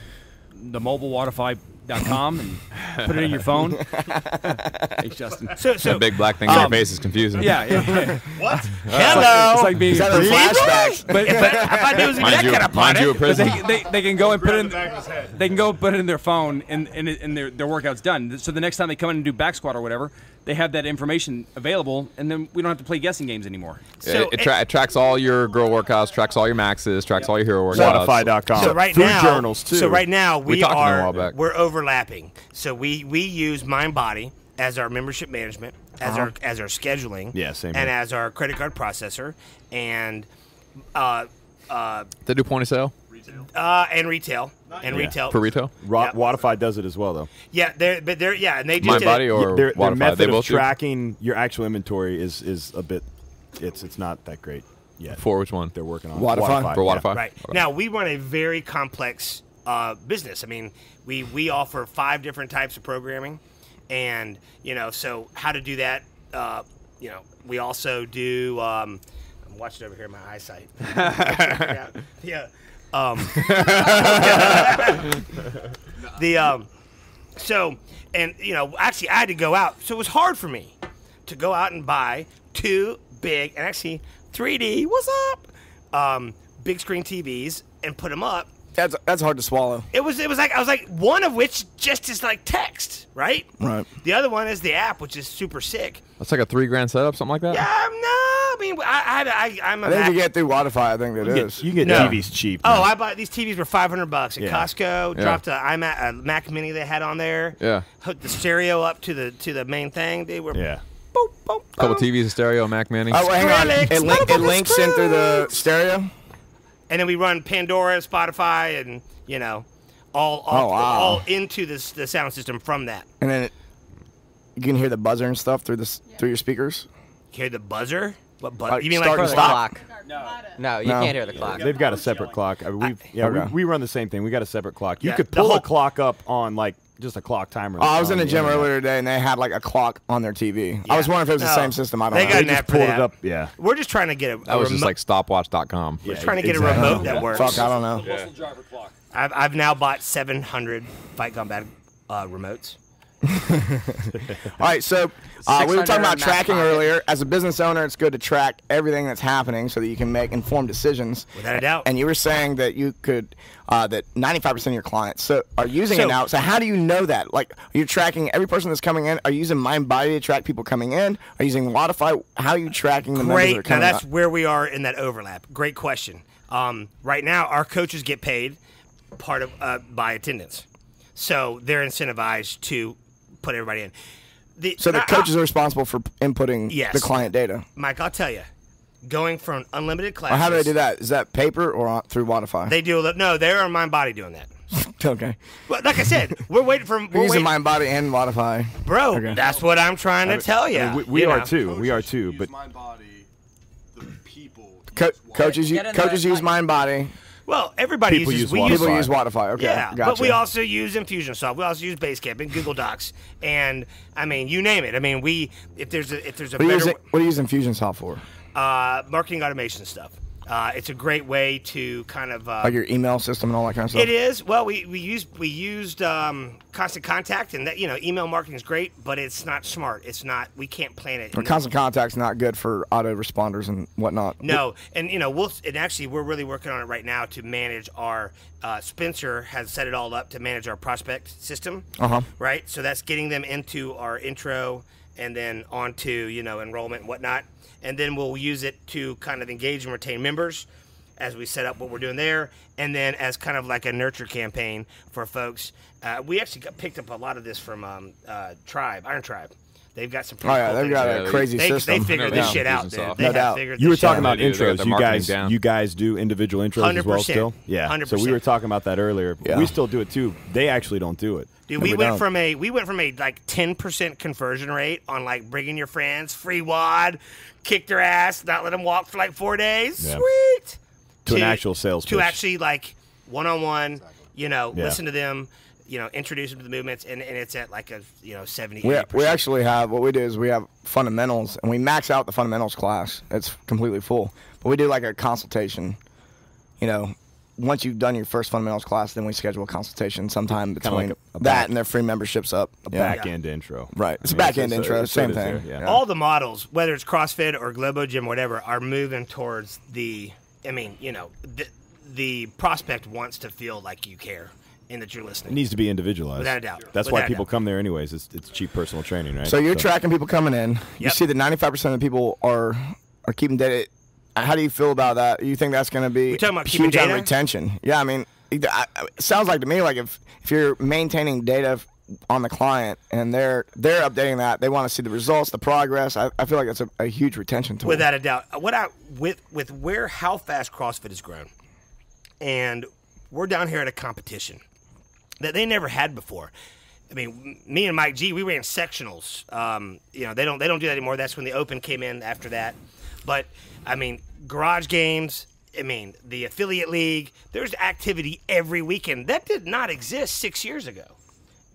the mobilewodify.com and put it in your phone. Thanks, Justin. So That big black thing on your face is confusing. Yeah. what? Hello. It's like being Is that a flashback? But if I knew it was that kind of Mind you, a prison. they can go and put it in. They can go put it in their phone, and their workout's done. So the next time they come in and do back squat or whatever, they have that information available, and then we don't have to play guessing games anymore. So it tracks all your girl workouts, tracks all your maxes, tracks all your hero workouts. Wodify.com. So right Food now, journals too. So right now We talked to them a while back. we're overlapping. So we use MindBody as our membership management, as our scheduling, Yeah, same and here. as our credit card processor, and They do point of sale retail retail for retail. Wodify does it as well, though. Yeah, and they just MindBody or Their Wodify, method they of both do? tracking your actual inventory is a bit. It's not that great yet. For which one? They're working on Wodify? For yeah. Wodify? Right. Okay. Now, we run a very complex business. I mean, we offer 5 different types of programming. And, so how to do that, we also do, I'm watching over here, my eyesight. Yeah. Actually, I had to go out. So it was hard for me to go out and buy 2 big, and actually 3D, what's up? Big screen TVs and put them up. That's hard to swallow. It was like I was like one of which just is like text, right? Right. The other one is the app, which is super sick. That's like a $3,000 setup, something like that. Yeah, no, I mean I'm a I think Mac. you get through Wodify. I think that is. You can get No. TVs cheap. Oh, now. I bought these TVs were $500 at Yeah. Costco. Yeah. Dropped a Mac Mini they had on there. Yeah. Hooked the stereo up to the main thing. They were Yeah. boop, boop, Couple boop. TVs, a stereo, Mac Mini. Oh, hang on. Skrillex, It links in through the stereo. And then we run Pandora, Spotify, and all into the sound system from that. And then you can hear the buzzer and stuff through your speakers. Hear the buzzer? What buzzer? Like You mean start like and The stop? clock. No, you No. can't hear the clock. They've got a separate clock. I mean, we run the same thing. We got a separate clock. You Yeah, could the pull whole- a clock up on like just a clock timer. Oh, I was in the on gym internet. earlier today, and they had like a clock on their TV. I was wondering if it was the No. same system. I don't They know. got They an just app for pulled that. it up. Yeah. We're just trying to get a That was just remote. like stopwatch.com. We're trying to get exactly. a remote that works. Fuck, I don't know. muscle driver clock. I've now bought 700 Fight Gone Bad remotes. All right, so we were talking 600 about Mac tracking Pocket. earlier. As a business owner, it's good to track everything that's happening so that you can make informed decisions. Without a doubt. And you were saying that you could, that 95% of your clients are using So- it now. So how do you know that? Like, are you tracking every person that's coming in? Are you using MindBody to track people coming in? Are you using Wodify? How are you tracking the members that are Great. Now coming that's up? where we are in that overlap. Great question. Right now, our coaches get paid part of by attendance. So they're incentivized to put everybody in. The coaches are responsible for inputting the client data. Mike, I'll tell you, going from unlimited classes. Well, how do they do that? Is that paper or through Wodify? They do. No, they're on MindBody doing that. Okay. Well, like I said, we're waiting for. We're using MindBody and Wodify. Bro, okay. That's what I'm trying to tell you. I mean, we are too. We are too. But MindBody, the people. Coaches use MindBody. Well, everybody uses Wodify. People use Wodify. Okay, yeah, gotcha. But we also use Infusionsoft. We also use Basecamp and Google Docs, and I mean, you name it. I mean, if there's a what do you use Infusionsoft for? Marketing automation stuff. It's a great way to kind of like your email system and all that kind of stuff. It is. Well, we used Constant Contact, and that email marketing is great, but it's not smart. It's not. We can't plan it. Constant Contact's not good for autoresponders and whatnot. No, and actually we're really working on it right now to manage our. Spencer has set it all up to manage our prospect system. Right. So that's getting them into our intro and then onto enrollment and whatnot. And then we'll use it to kind of engage and retain members as we set up what we're doing there. And then as kind of like a nurture campaign for folks. We actually picked up a lot of this from Iron Tribe. They've got some pretty cool they've got a crazy system. They figured this shit out, dude. No doubt. You were talking about intros. You guys do individual intros 100%, as well still? Yeah. 100%. So we were talking about that earlier. Yeah. We still do it too. They actually don't do it. Dude, we went from a like 10% conversion rate on like bringing your friends, free WOD, kick their ass, not let them walk for like 4 days. Yeah. Sweet. To an actual sales pitch. To actually like one-on-one, listen to them, introduce them to the movements, and it's at like a 70. We actually have what we do is we have fundamentals, and we max out the fundamentals class. It's completely full, but we do like a consultation. Once you've done your first fundamentals class, then we schedule a consultation sometime between and their free memberships up. A back-end intro. Right. It's a back-end intro, same thing. Yeah. All the models, whether it's CrossFit or Globo Gym, whatever, are moving towards the prospect wants to feel like you care and that you're listening. It needs to be individualized. Without a doubt. That's why people come there anyways. It's cheap personal training, right? So you're tracking people coming in. You see that 95% of the people are keeping data. How do you feel about that? You think that's going to be huge on retention? Yeah, I mean, it sounds like to me like if you're maintaining data on the client and they're updating that, they want to see the results, the progress. I feel like that's a huge retention tool. Without a doubt. With how fast CrossFit has grown, and we're down here at a competition that they never had before. I mean, me and Mike G, we ran sectionals. They don't do that anymore. That's when the Open came in after that. But I mean, garage games. I mean, the affiliate league. There's activity every weekend that did not exist 6 years ago,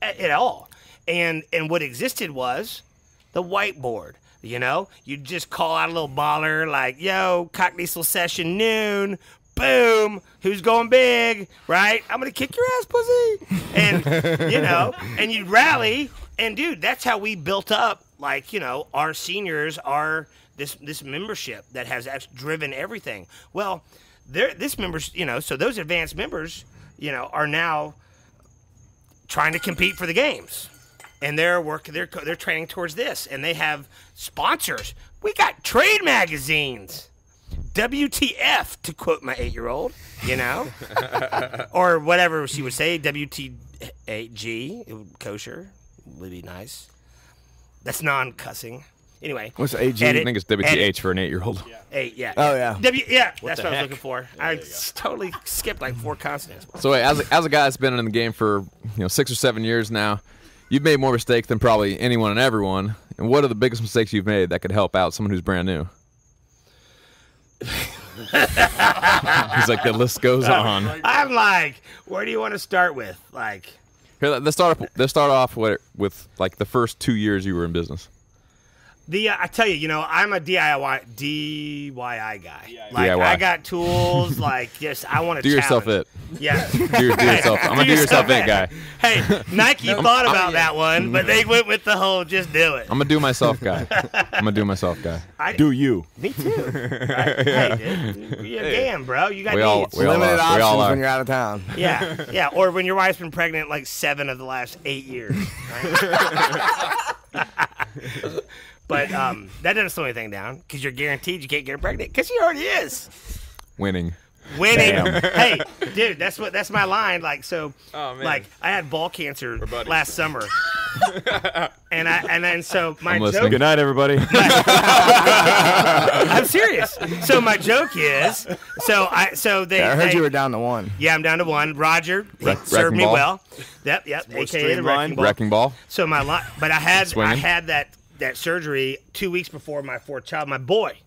at all. And what existed was the whiteboard. You just call out a little baller like, "Yo, Cockneasel session noon." Boom! Who's going big? Right? I'm gonna kick your ass, pussy. And and you'd rally. And dude, that's how we built up. Like our seniors are. This membership that has actually driven everything. Well, this members, so those advanced members, are now trying to compete for the games, and they're training towards this, and they have sponsors. We got trade magazines, WTF to quote my 8-year-old, or whatever she would say, WTG, kosher would be nice. That's non-cussing. Anyway. What's AG? I think it's WTH for an 8-year-old. 8, yeah. Oh, yeah. That's what I was looking for. I totally skipped like 4 consonants. So as a guy that's been in the game for 6 or 7 years now, you've made more mistakes than probably anyone and everyone. And what are the biggest mistakes you've made that could help out someone who's brand new? He's like, the list goes on. I'm like, where do you want to start with? Like, here, let's start off with like the first 2 years you were in business. I tell you, I'm a DIY guy. Like, DIY. I got tools. Like, yes, I want to do yourself it. Yeah, do yourself. I'm a do yourself it guy. Hey, Nike thought about that one, but they went with the whole just do it. I'm a do myself guy. Do you? Me too. Hey, dude, you're damn, bro. You got needs. Limited options when you're out of town. Yeah, or when your wife's been pregnant like 7 of the last 8 years. Right? But that doesn't slow anything down because you're guaranteed you can't get her pregnant because she already is. Winning. Winning. Hey, dude, that's my line. Like, so, Oh, man. like, I had ball cancer last summer, and then my I'm joke. listening. Good night, everybody. I'm serious. So my joke is, I heard you were down to 1. Yeah, I'm down to 1. Roger, he served Wrecking me ball. well. Yep, AKA the streamlined. wrecking ball. Wrecking ball. So but I had Swinging. that surgery 2 weeks before my 4th child, my boy.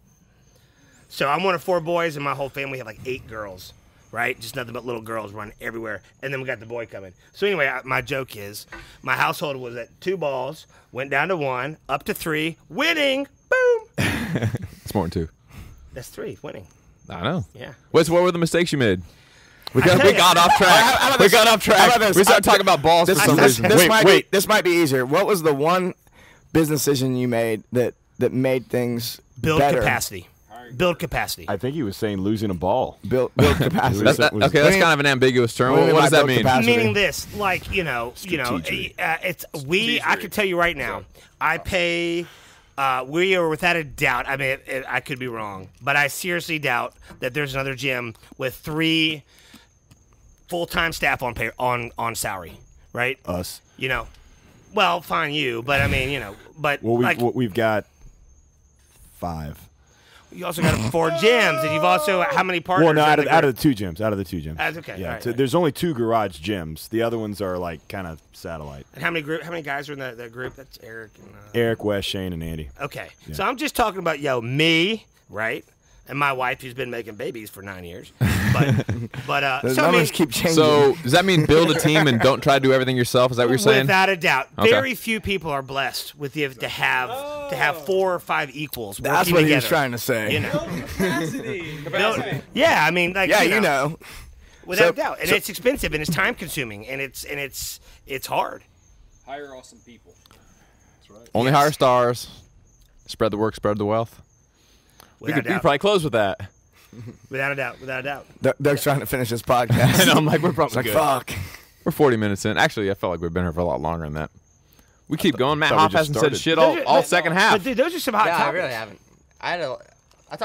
So I'm one of 4 boys, and my whole family have like 8 girls, right? Just nothing but little girls running everywhere. And then we got the boy coming. So anyway, my joke is, my household was at 2 balls, went down to 1, up to 3, winning, boom. It's more than 2. That's 3, winning. I know. Yeah. What were the mistakes you made? We tell you. got off track. We got off track. We started talking about balls for some reason. This might be easier. What was the one business decision you made that made things Build better? capacity. Build capacity. I think he was saying losing a ball. Build capacity. That's kind of an ambiguous term. What does that mean? Meaning this, like, I can tell you right now, I pay, we are without a doubt, I mean, I could be wrong, but I seriously doubt that there's another gym with 3 full-time staff on salary, right? Us. Well, fine you, but I mean, but Well, we've got 5. you also got 4 gyms, and you've also, how many partners? Well, no, out of the 2 gyms. Out of the 2 gyms. Okay. Yeah. Right, So right. there's only 2 garage gyms. The other ones are like kind of satellite. And how many guys are in that group? That's Eric and Eric, Wes, Shane, and Andy. Okay. Yeah. So I'm just talking about me, right? And my wife, who's been making babies for 9 years. But The numbers keep changing. So does that mean build a team and don't try to do everything yourself? Is that what you're saying? Without a doubt, Okay. very few people are blessed with to have 4 or 5 equals. That's working what he together. was trying to say. Yeah, I mean, like, without So- a doubt, and it's expensive and it's time consuming and it's hard. Hire awesome people. That's right. Only hire stars. Spread the work, spread the wealth. We Without could a doubt. probably close with that. Without a doubt. Doug's trying to finish this podcast. And I'm like, we're probably It's like, good. fuck. We're 40 minutes in. Actually, I felt like we've been here for a lot longer than that. We keep going. Matt thought we Hoff just hasn't said started. shit all second half. But dude, those are some hot Yeah, I topics. really haven't. I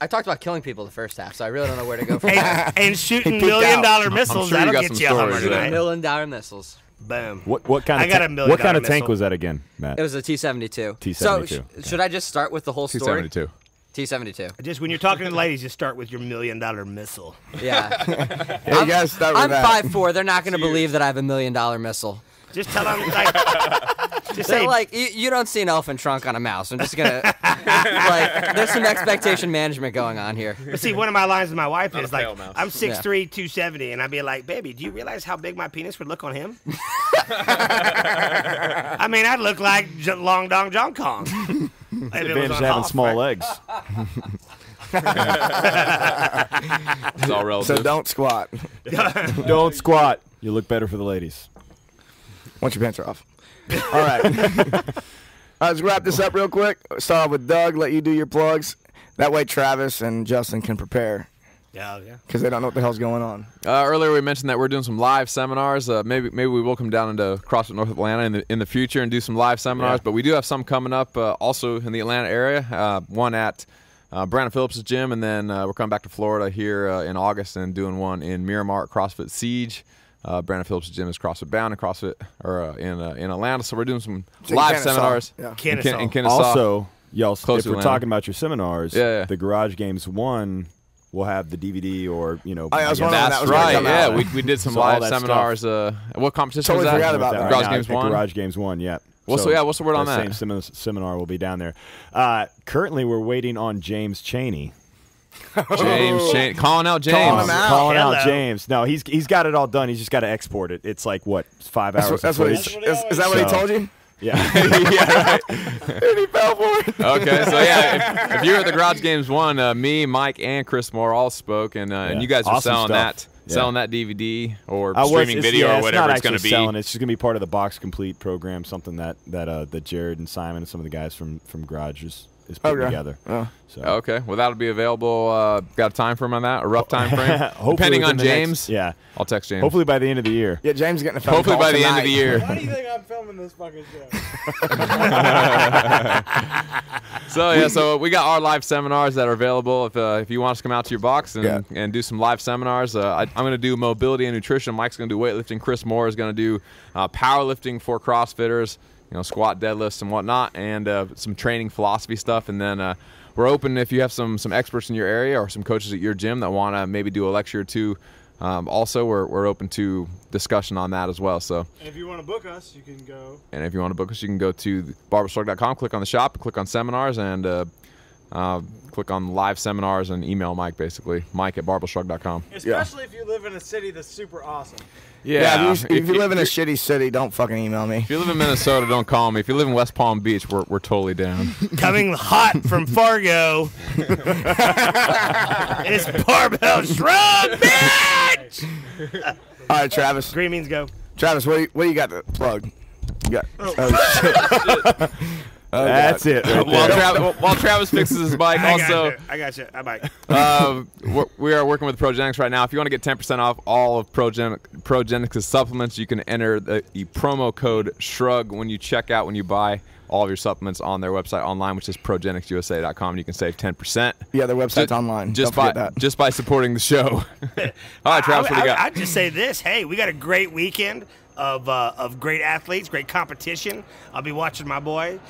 talked about killing people the first half, so I really don't know where to go from and, there. and shooting He peeked $1 million missiles, sure you that'll got get some you a Hummer stories, yeah. tonight. $1 million missiles. Boom. What kind I of got $1 million what kind of tank missile. was that again, Matt? It was a T-72. T-72. So should I just start with the whole story? T-72. T-72. Just when you're talking to the ladies, just start with your $1 million missile. Yeah. Yeah, you gotta start with I'm that. 5'4". They're not going to believe that I have $1 million missile. Just tell them, like, just They're say, like, you don't see an elephant trunk on a mouse. I'm just gonna like. There's some expectation management going on here. but see, one of my lines with my wife is like, pale mouse. I'm 6'3", 270, and I'd be like, baby, do you realize how big my penis would look on him? I mean, I'd look like Long Dong Jong Kong. If it was Advantage on having Hoff, small right? legs. It's all relative. So don't squat. Don't squat. You look better for the ladies. Once your pants are off. All right. All right, let's wrap this up real quick. Start off with Doug. Let you do your plugs. That way Travis and Justin can prepare Yeah. because they don't know what the hell's going on. Earlier we mentioned that we're doing some live seminars. Maybe we will come down into CrossFit North Atlanta in the future and do some live seminars. Yeah. But we do have some coming up also in the Atlanta area. One at Brandon Phillips' gym, and then we're coming back to Florida here in August and doing one in Miramar at CrossFit Siege. Brandon Phillips' gym is CrossFit Bound and CrossFit in Atlanta. So we're doing some in live Kennesaw. seminars Yeah. in Kennesaw. Also, y'all, Close if to we're Atlanta. talking about your seminars, Yeah. the Garage Games 1 will have the DVD or, I was wondering when that That's was gonna right. come Yeah, out. we did some So all live that seminars. What competition Totally was that? forgot about that. Garage Games 1? Garage Games 1, yeah. What's the word on that? Same seminar will be down there. Currently, we're waiting on James Chaney. James, calling out James. Calling him out. Calling out Hello. James. No, he's got it all done. He's just got to export it. It's like, what, 5 hours That's of what footage? is that what he So- told you? Yeah. Yeah, right. And he fell for it. Okay, so yeah, if you were at the Garage Games 1, me, Mike, and Chris Moore all spoke, and you guys were Awesome selling stuff. selling that DVD or I was- streaming it's- video yeah, or whatever it's it's going to be. Selling. It's just going to be part of the Box Complete program, something that Jared and Simon and some of the guys from Garage is is putting together. So. Okay, well that'll be available. Got a time frame on that? A rough time frame? Depending on James. I'll text James. Hopefully by the end of the year. Yeah, James is getting a phone Hopefully call by the tonight. end of the year. Why do you think I'm filming this fucking So show? so we got our live seminars that are available. If you want us to come out to your box and do some live seminars, I'm going to do mobility and nutrition. Mike's going to do weightlifting. Chris Moore is going to do powerlifting for CrossFitters, squat, deadlifts, and whatnot, and some training philosophy stuff. And then we're open if you have some experts in your area or some coaches at your gym that want to maybe do a lecture or two. Also, we're open to discussion on that as well. So, And if you want to book us, you can go. And if you want to book us, you can go to barbellshrugged.com, click on the shop, click on seminars, and click on live seminars and email Mike, basically. Mike at barbellshrugged.com. Especially if you live in a city that's super awesome. Yeah, if you live in a shitty city, don't fucking email me. If you live in Minnesota, don't call me. If you live in West Palm Beach, we're totally down. Coming hot from Fargo. It's Barbell Shrugged, bitch! All right, Travis. Green means go. Travis, what do you got to plug? You got, shit. That's it. Right while Travis fixes his mic, I got you. I might. We are working with Progenics right now. If you want to get 10% off all of Progenics' supplements, you can enter the promo code SHRUG when you check out, when you buy all of your supplements on their website online, which is progenicsusa.com. You can save 10%. Yeah, their website's online. Don't forget that. Just by supporting the show. All right, Travis, what do you got? I'd just say this. Hey, we got a great weekend of great athletes, great competition. I'll be watching my boys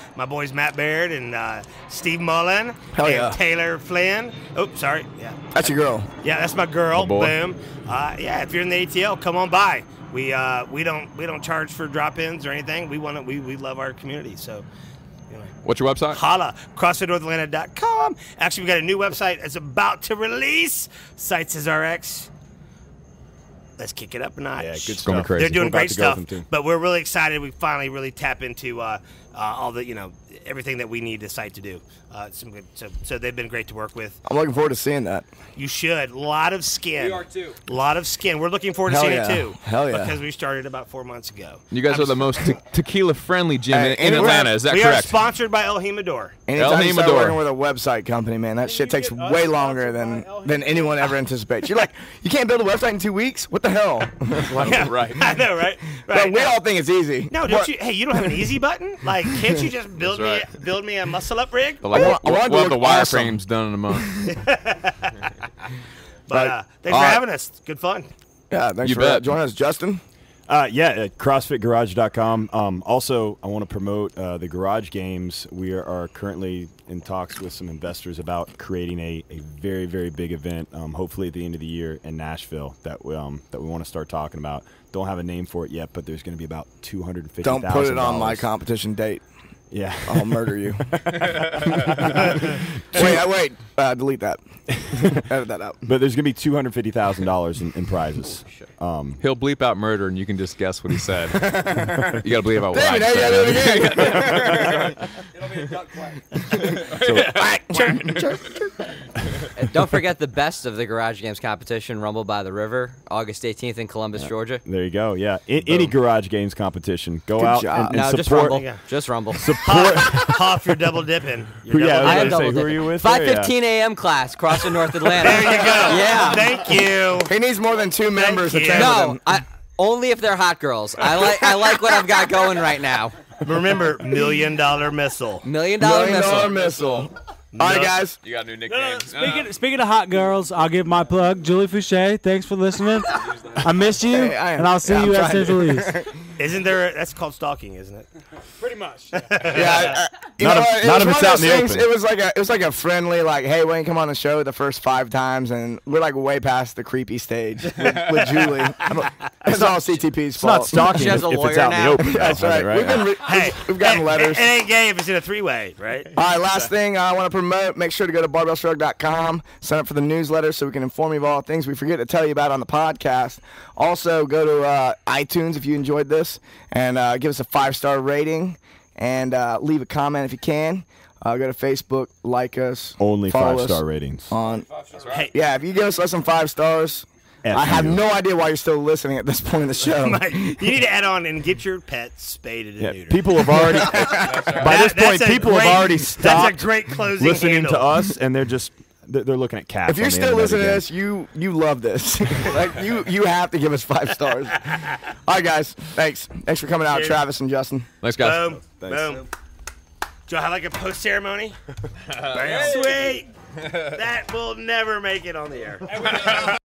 Matt Baird and Steve Mullen and Taylor Flynn. Oh, sorry. Yeah. That's your girl. Yeah, that's my girl. My boy. Boom. Yeah, if you're in the ATL, come on by. We don't charge for drop-ins or anything. We love our community. So, what's your website? Holla, CrossFitNorthAtlanta.com. Actually, we got a new website that's about to release. Sites is RX. Let's kick it up a notch. Yeah, good stuff. Going crazy. They're doing We're about great to go with stuff, them, too. but we're really excited. We finally really tap into all the everything that we need the site to do. So they've been great to work with. I'm looking forward to seeing that. You should. A lot of skin. We are too. A lot of skin. We're looking forward to Hell seeing yeah. it too. Hell yeah. Because we started about 4 months ago. You guys are the most tequila-friendly gym in and Atlanta. Is that we correct? are sponsored by El Jimador. Anytime you start Jimador. working with a website company, man, that shit takes way longer than anyone ever anticipates. You're like, you can't build a website in 2 weeks? What the hell? Yeah, Right. I know, right? But we all think it's easy. No, don't you? Hey, you don't have an easy button? Like, can't you just build me a muscle-up rig? But like, I want we'll to have look the awesome. wireframes done in a month. But thanks for having us. Good fun. Yeah, thanks You for bet. joining us, Justin. At CrossFitGarage.com. Also, I want to promote the Garage Games. We are currently in talks with some investors about creating a very, very big event, hopefully at the end of the year in Nashville that we want to start talking about. Don't have a name for it yet, but there's going to be about $250,000. Don't put it on my competition date. Yeah. I'll murder you. Wait. Delete that. Edit that out. But there's going to be $250,000 in prizes. He'll bleep out murder, and you can just guess what he said. You got to bleep out what Damn I it, now you gotta do said. it again. It'll be a duck quack. Don't forget the best of the Garage Games competition, Rumble by the River, August 18th in Columbus, Georgia. There you go. Yeah. Any Garage Games competition. Go Good out job. and No, just support. Rumble. Just Rumble. Hoff, you're double dipping. You're Yeah, I I am was going to say, double who are dipping. you with? there? Yeah. 5:15 a.m. class, CrossFit North Atlanta. There you go. Yeah. Thank you. He needs more than 2 members to you. train with No, him. only if they're hot girls. I like what I've got going right now. Remember, $1 million missile. $1 million missile. missile. All right, guys. You got new nicknames. Speaking of hot girls, I'll give my plug. Julie Fouché, thanks for listening. I miss you, Hey, I am- and I'll see yeah, you I'm at trying Central to- East. Isn't there? That's called stalking, isn't it? Pretty much. Yeah, you Not know if- what? It not was if it's one of out in those the things- open. It was like a friendly, like, hey, why don't you come on the show the first 5 times, and we're like way past the creepy stage with Julie. It's all CTP's It's not fault. stalking She has if a it's lawyer out in the now. open. That's though, right. Hey, We've gotten letters. It ain't gay if it's in a 3-way, right? All right, last thing I want to promote, make sure to go to barbellshrugged.com, sign up for the newsletter so we can inform you of all things we forget to tell you about on the podcast. Also, go to iTunes if you enjoyed this, and give us a 5-star rating, and leave a comment if you can. Go to Facebook, like us. Only follow 5-star us ratings. on. Hey, Yeah, if you give us less than 5 stars, I have no idea why you're still listening at this point in the show. You need to add on and get your pet spaded and neutered. People have already, by this point, people have already stopped that's a great closing listening handle. to us, and they're looking at cats. If you're still listening to this, you love this. Like you have to give us 5 stars. All right, guys. Thanks for coming out, Travis and Justin. Thanks, guys. Boom. Boom. Do I have like a post ceremony? Sweet. That will never make it on the air.